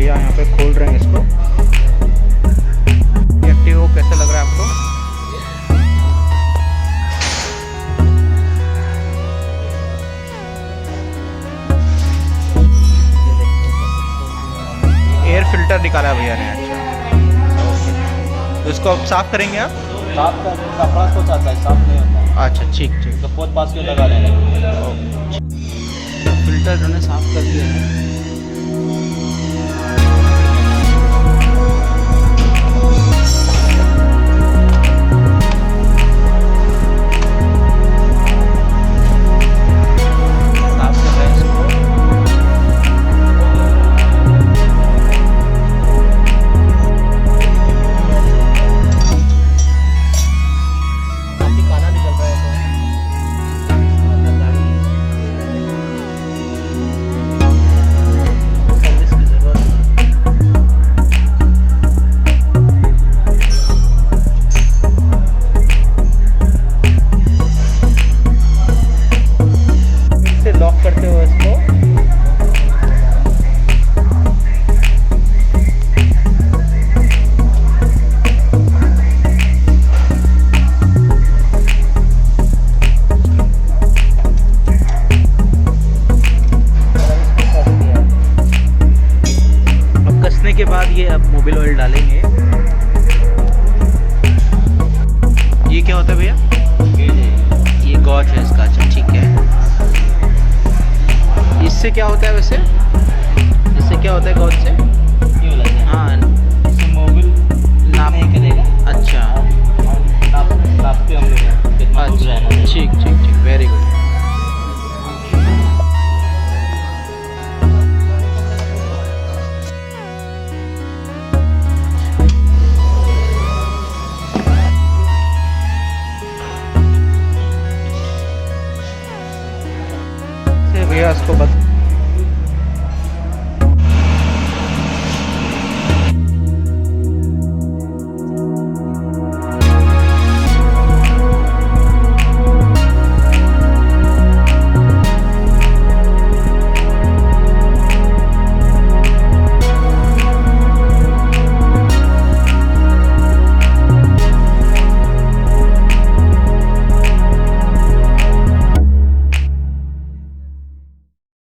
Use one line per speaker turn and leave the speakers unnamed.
भैया यहाँ पे खोल रहे हैं इसको। एक्टिवा कैसा लग रहा है आपको? एयर फिल्टर निकाला है भैया ने। अच्छा ओके, तो इसको अब साफ करेंगे आप?
साफ कर कपड़ा को चाहता है, साफ नहीं होता।
अच्छा ठीक ठीक,
तो पोत पास के लगा लेंगे।
फिल्टर जो है साफ कर दिया है। लॉक करते हो इसको। अब कसने के बाद ये अब मोबिल ऑयल डालेंगे। ये क्या होता है भैया? ये गॉज है इसका। अच्छा ठीक है। इससे क्या होता है वैसे? इससे क्या होता है गॉज से? हाँ,
इससे मोबिल
नाप
नहीं करेगा।
अच्छा
नापते हम लोग कितना दूर रहना है।
ठीक ठीक ठीक, वेरी गुड। भैया इसको